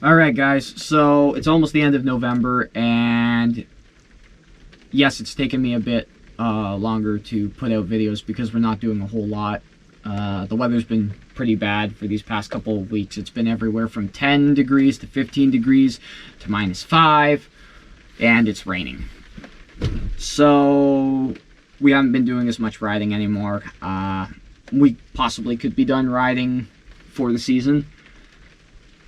Alright guys, so it's almost the end of November, and yes, it's taken me a bit longer to put out videos because we're not doing a whole lot. The weather's been pretty bad for these past couple of weeks. It's been everywhere from 10 degrees to 15 degrees to -5, and it's raining. So we haven't been doing as much riding anymore. We possibly could be done riding for the season.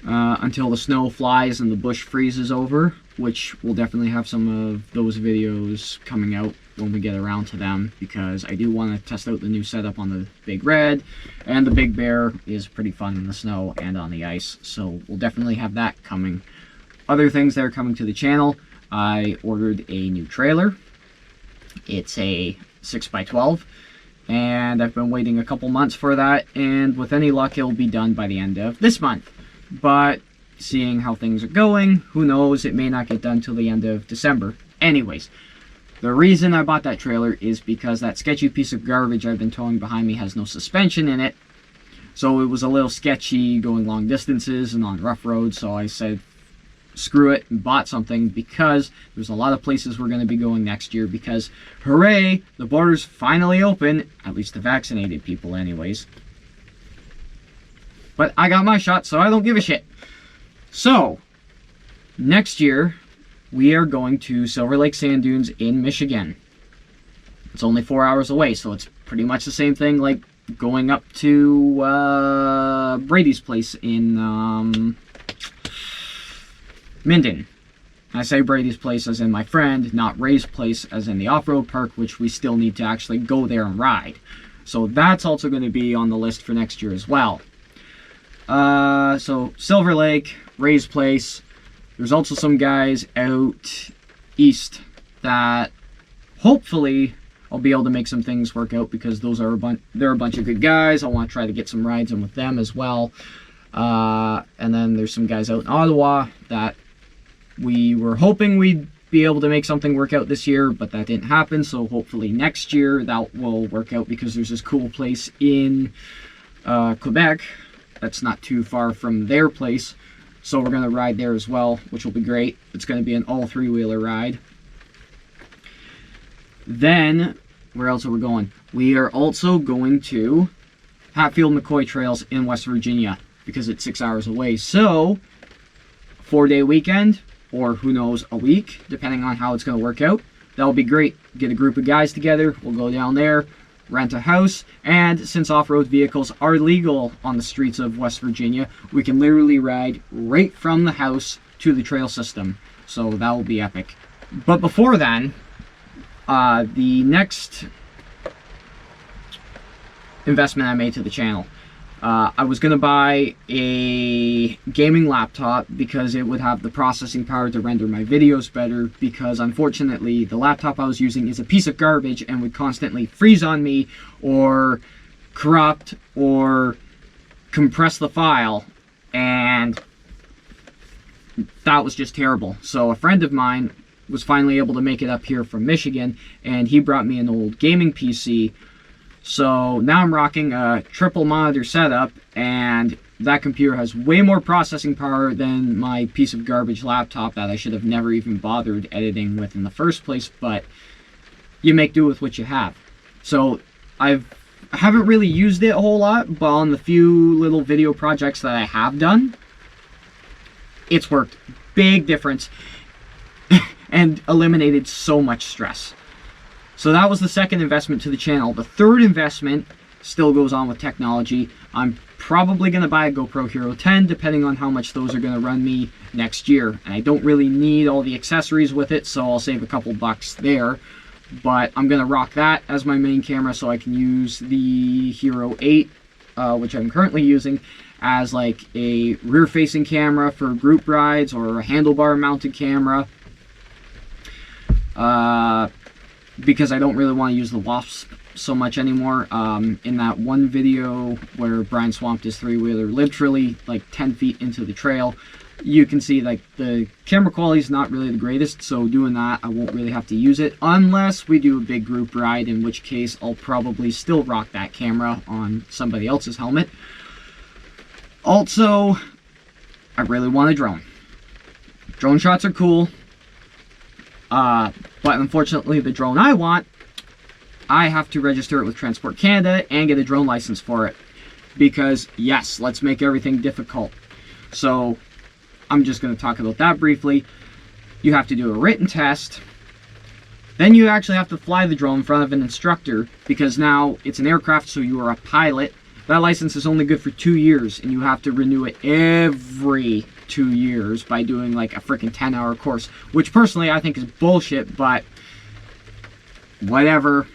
Until the snow flies and the bush freezes over, which we'll definitely have some of those videos coming out when we get around to them, because I do want to test out the new setup on the Big Red, and the Big Bear is pretty fun in the snow and on the ice, so we'll definitely have that coming. Other things that are coming to the channel, I ordered a new trailer. It's a 6x12, and I've been waiting a couple months for that, and with any luck it'll be done by the end of this month. But seeing how things are going, who knows, it may not get done till the end of December. Anyways, the reason I bought that trailer is because that sketchy piece of garbage I've been towing behind me has no suspension in it. So it was a little sketchy going long distances and on rough roads, so I said screw it and bought something, because there's a lot of places we're going to be going next year, because hooray, the border's finally open, at least to vaccinated people anyways. But I got my shot, so I don't give a shit. So, next year, we are going to Silver Lake Sand Dunes in Michigan. It's only 4 hours away, so it's pretty much the same thing like going up to Brady's place in Minden. I say Brady's place as in my friend, not Ray's place as in the off-road park, which we still need to actually go there and ride. So that's also going to be on the list for next year as well. So Silver Lake, Ray's place. There's also some guys out east that hopefully I'll be able to make some things work out, because those are they're a bunch of good guys. I want to try to get some rides in with them as well. And then there's some guys out in Ottawa that we were hoping we'd be able to make something work out this year, but that didn't happen. So hopefully next year that will work out, because there's this cool place in Quebec that's not too far from their place, so we're going to ride there as well, which will be great. It's going to be an all three-wheeler ride. Then, where else are we going? We are also going to Hatfield McCoy Trails in West Virginia, because it's 6 hours away. So, 4-day weekend, or who knows, a week, depending on how it's going to work out. That'll be great. Get a group of guys together, we'll go down there, rent a house, and since off-road vehicles are legal on the streets of West Virginia, we can literally ride right from the house to the trail system. So that will be epic. But before then, the next investment I made to the channel, I was going to buy a gaming laptop because it would have the processing power to render my videos better, because unfortunately the laptop I was using is a piece of garbage and would constantly freeze on me or corrupt or compress the file, and that was just terrible. So a friend of mine was finally able to make it up here from Michigan, and he brought me an old gaming PC. So now I'm rocking a triple monitor setup, and that computer has way more processing power than my piece of garbage laptop that I should have never even bothered editing with in the first place, but you make do with what you have. So I haven't really used it a whole lot, but on the few little video projects that I have done, it's worked. Big difference and eliminated so much stress. So that was the second investment to the channel. The third investment still goes on with technology. I'm probably going to buy a GoPro Hero 10, depending on how much those are going to run me next year. And I don't really need all the accessories with it, so I'll save a couple bucks there. But I'm going to rock that as my main camera, so I can use the Hero 8, which I'm currently using, as like a rear-facing camera for group rides, or a handlebar-mounted camera. Because I don't really want to use the Wasp so much anymore. In that one video where Brian swamped his three-wheeler literally like 10 feet into the trail, you can see like the camera quality is not really the greatest, so doing that I won't really have to use it unless we do a big group ride, in which case I'll probably still rock that camera on somebody else's helmet. Also, I really want a drone. Drone shots are cool. But unfortunately, the drone I want, I have to register it with Transport Canada and get a drone license for it. Because, yes, let's make everything difficult. So, I'm just going to talk about that briefly. You have to do a written test. Then you actually have to fly the drone in front of an instructor, because now it's an aircraft, so you are a pilot. That license is only good for 2 years, and you have to renew it every 2 years by doing like a freaking 10-hour course, which personally I think is bullshit, but whatever.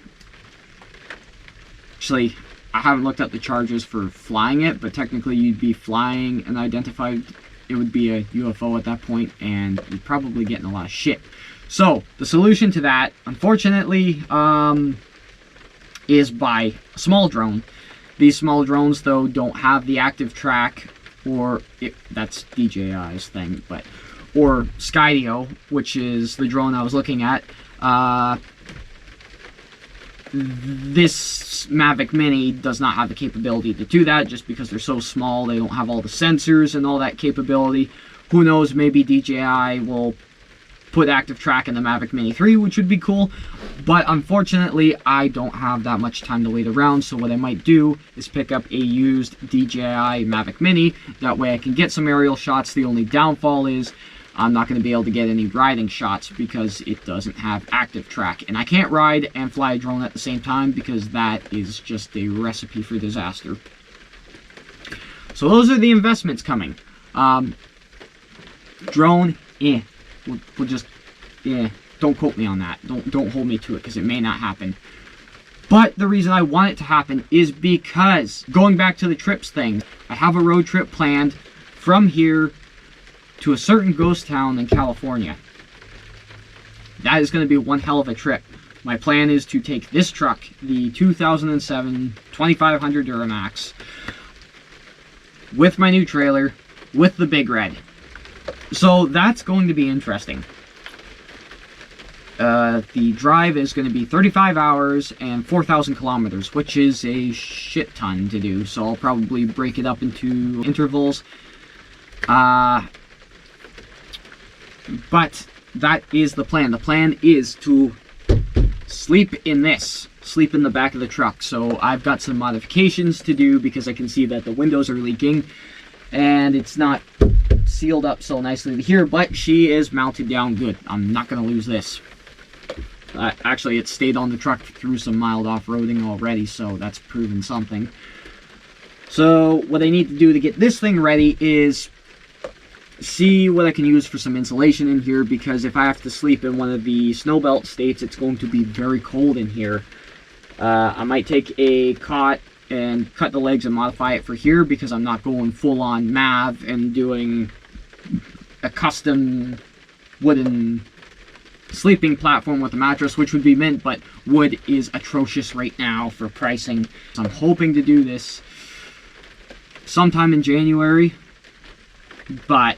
Actually, I haven't looked up the charges for flying it, but technically you'd be flying an identified, it would be a UFO at that point, and you'd probably get in a lot of shit. So, the solution to that, unfortunately, is by a small drone. These small drones, though, don't have the active track, or, that's DJI's thing, but, or Skydio, which is the drone I was looking at. This Mavic Mini does not have the capability to do that, just because they're so small. They don't have all the sensors and all that capability. Who knows, maybe DJI will put active track in the Mavic Mini 3, which would be cool. But unfortunately, I don't have that much time to wait around, so what I might do is pick up a used DJI Mavic Mini. That way I can get some aerial shots. The only downfall is I'm not going to be able to get any riding shots because it doesn't have active track. And I can't ride and fly a drone at the same time, because that is just a recipe for disaster. So those are the investments coming. Drone, we'll just, don't quote me on that. Don't hold me to it, because it may not happen. But the reason I want it to happen is because, going back to the trips thing, I have a road trip planned from here to a certain ghost town in California. That is going to be one hell of a trip. My plan is to take this truck, the 2007 2500 Duramax, with my new trailer, with the Big Red. So that's going to be interesting. The drive is going to be 35 hours and 4,000 kilometers, which is a shit ton to do. So I'll probably break it up into intervals. But that is the plan. The plan is to sleep in this. Sleep in the back of the truck. So I've got some modifications to do, because I can see that the windows are leaking. And it's not sealed up so nicely to here, but she is mounted down good. I'm not going to lose this. Actually, it stayed on the truck through some mild off-roading already, so that's proven something. So what I need to do to get this thing ready is see what I can use for some insulation in here, because if I have to sleep in one of the snowbelt states, it's going to be very cold in here. I might take a cot and cut the legs and modify it for here, because I'm not going full-on MAV and doing a custom wooden sleeping platform with a mattress, which would be mint, but wood is atrocious right now for pricing. So I'm hoping to do this sometime in January, but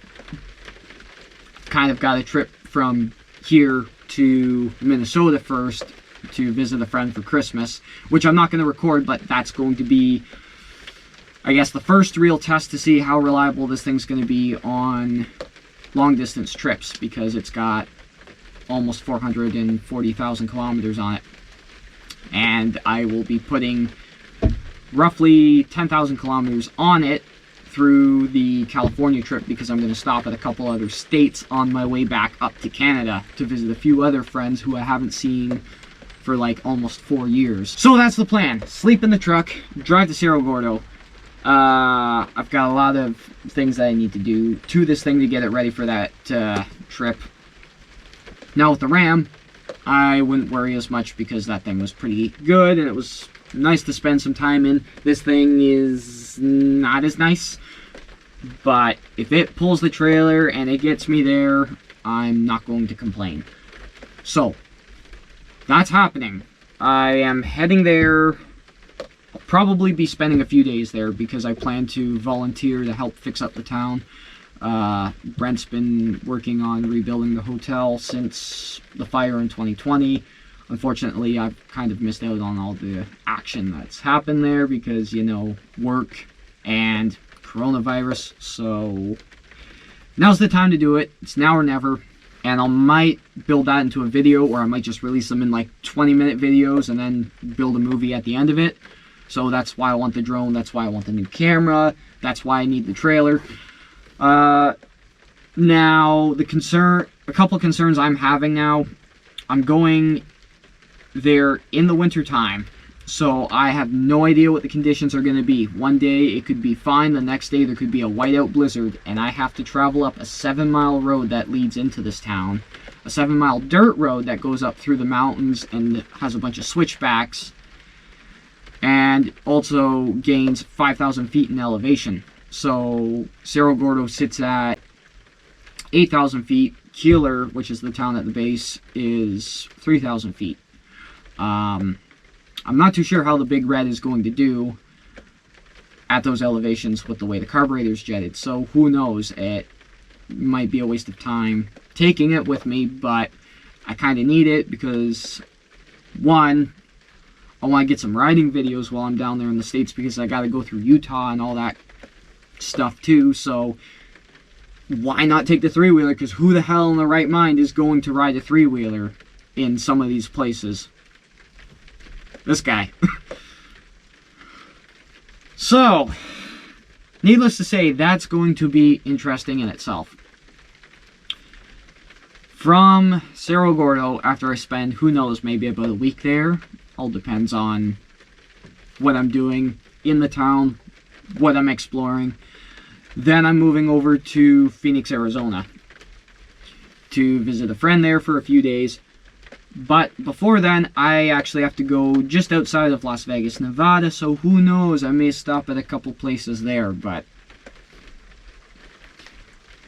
kind of got a trip from here to Minnesota first to visit a friend for Christmas, which I'm not going to record, but that's going to be, I guess, the first real test to see how reliable this thing's going to be on long distance trips, because it's got almost 440,000 kilometers on it, and I will be putting roughly 10,000 kilometers on it through the California trip, because I'm going to stop at a couple other states on my way back up to Canada to visit a few other friends who I haven't seen for like almost 4 years. So that's the plan. Sleep in the truck, drive to Cerro Gordo. I've got a lot of things that I need to do to this thing to get it ready for that trip. Now with the Ram, I wouldn't worry as much, because that thing was pretty good and it was nice to spend some time in. This thing is not as nice, but if it pulls the trailer and it gets me there, I'm not going to complain. So that's happening. I am heading there. I'll probably be spending a few days there, because I plan to volunteer to help fix up the town. Brent's been working on rebuilding the hotel since the fire in 2020. Unfortunately, I've kind of missed out on all the action that's happened there, because, you know, work and coronavirus. So now's the time to do it. It's now or never. And I might build that into a video, or I might just release them in like 20-minute videos and then build a movie at the end of it. So that's why I want the drone. That's why I want the new camera. That's why I need the trailer. Now, a couple of concerns I'm having now. I'm going there in the winter time, so I have no idea what the conditions are going to be. One day it could be fine, the next day there could be a whiteout blizzard, and I have to travel up a 7-mile road that leads into this town. A 7-mile dirt road that goes up through the mountains and has a bunch of switchbacks, and also gains 5,000 feet in elevation. So Cerro Gordo sits at 8,000 feet. Keeler, which is the town at the base, is 3,000 feet. I'm not too sure how the Big Red is going to do at those elevations with the way the carburetor's jetted, so who knows. It might be a waste of time taking it with me, but I kind of need it because, one, I want to get some riding videos while I'm down there in the States, because I got to go through Utah and all that stuff too. So why not take the three-wheeler? Because who the hell in the right mind is going to ride a three-wheeler in some of these places? This guy. So, needless to say, that's going to be interesting in itself. From Cerro Gordo, after I spend, who knows, maybe about a week there, all depends on what I'm doing in the town, what I'm exploring. Then I'm moving over to Phoenix, Arizona to visit a friend there for a few days. But before then, I actually have to go just outside of Las Vegas, Nevada, so who knows, I may stop at a couple places there, but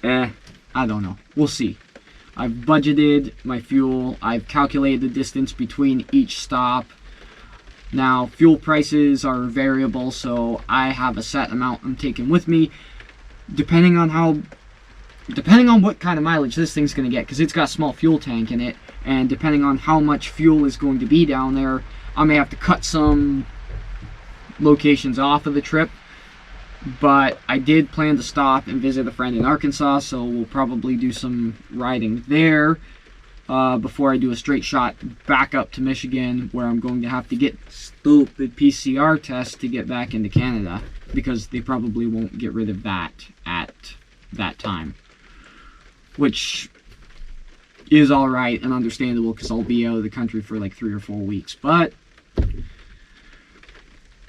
I don't know. We'll see. I've budgeted my fuel. I've calculated the distance between each stop. Now, fuel prices are variable, so I have a set amount I'm taking with me, depending on what kind of mileage this thing's going to get, because it's got a small fuel tank in it, and depending on how much fuel is going to be down there, I may have to cut some locations off of the trip. But I did plan to stop and visit a friend in Arkansas, so we'll probably do some riding there before I do a straight shot back up to Michigan, where I'm going to have to get stupid PCR tests to get back into Canada, because they probably won't get rid of that at that time, which is alright and understandable, because I'll be out of the country for like 3 or 4 weeks, but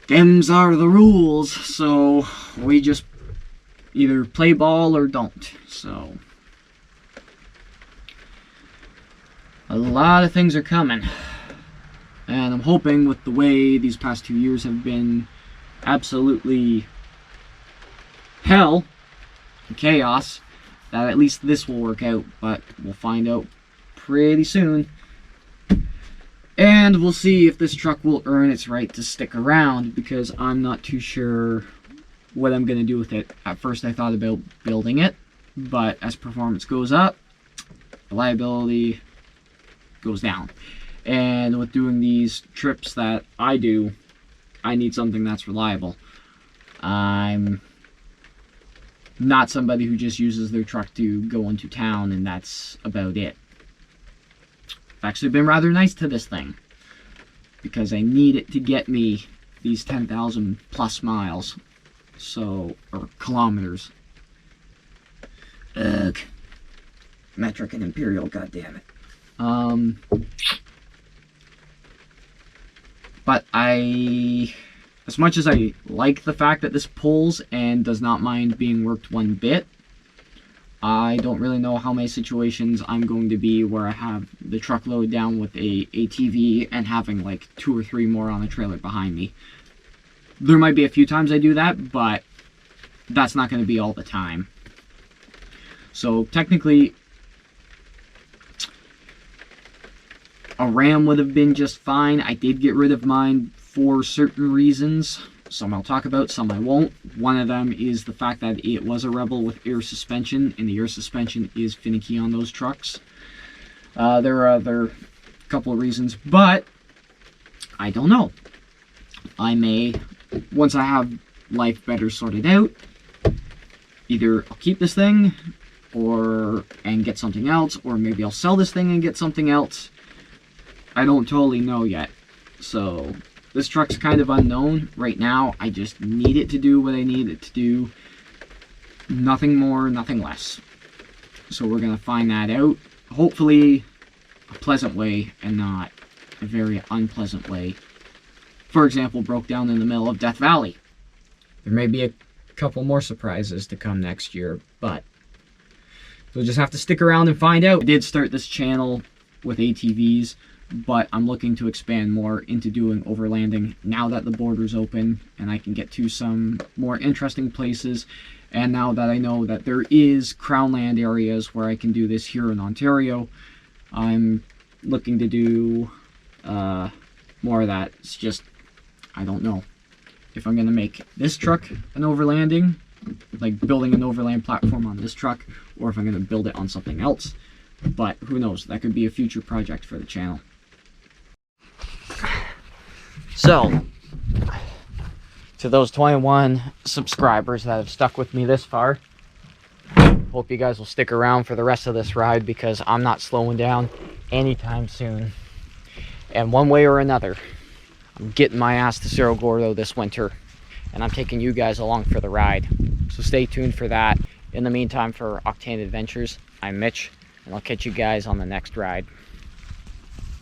them's are the rules, so we just either play ball or don't. So a lot of things are coming, and I'm hoping, with the way these past 2 years have been absolutely hell and chaos, that at least this will work out, but we'll find out pretty soon. And we'll see if this truck will earn its right to stick around, because I'm not too sure what I'm going to do with it. At first I thought about building it, but as performance goes up, reliability goes down. And with doing these trips that I do, I need something that's reliable. I'm not somebody who just uses their truck to go into town and that's about it. I've actually been rather nice to this thing, because I need it to get me these 10,000 plus miles, so, or kilometers. Ugh. Metric and imperial, goddammit. But as much as I like the fact that this pulls and does not mind being worked one bit, I don't really know how many situations I'm going to be where I have the truck loaded down with a ATV and having like 2 or 3 more on the trailer behind me. There might be a few times I do that, but that's not going to be all the time. So technically, a Ram would have been just fine. I did get rid of mine for certain reasons. Some I'll talk about, some I won't. One of them is the fact that it was a Rebel with air suspension, and the air suspension is finicky on those trucks. There are other couple of reasons, but I don't know. I may, once I have life better sorted out, either I'll keep this thing and get something else, or maybe I'll sell this thing and get something else. I don't totally know yet. So this truck's kind of unknown right now. I just need it to do what I need it to do. Nothing more, nothing less. So we're gonna find that out. Hopefully a pleasant way and not a very unpleasant way. For example, broke down in the middle of Death Valley. There may be a couple more surprises to come next year, but you'll just have to stick around and find out. I did start this channel with ATVs, but I'm looking to expand more into doing overlanding now that the border's open and I can get to some more interesting places. And now that I know that there is Crown Land areas where I can do this here in Ontario, I'm looking to do more of that. It's just, I don't know if I'm going to make this truck an overlanding, like building an overland platform on this truck, or if I'm going to build it on something else. But who knows, that could be a future project for the channel. So, to those 21 subscribers that have stuck with me this far, hope you guys will stick around for the rest of this ride, because I'm not slowing down anytime soon. And one way or another, I'm getting my ass to Cerro Gordo this winter, and I'm taking you guys along for the ride. So stay tuned for that. In the meantime, for Octane Adventures, I'm Mitch, and I'll catch you guys on the next ride.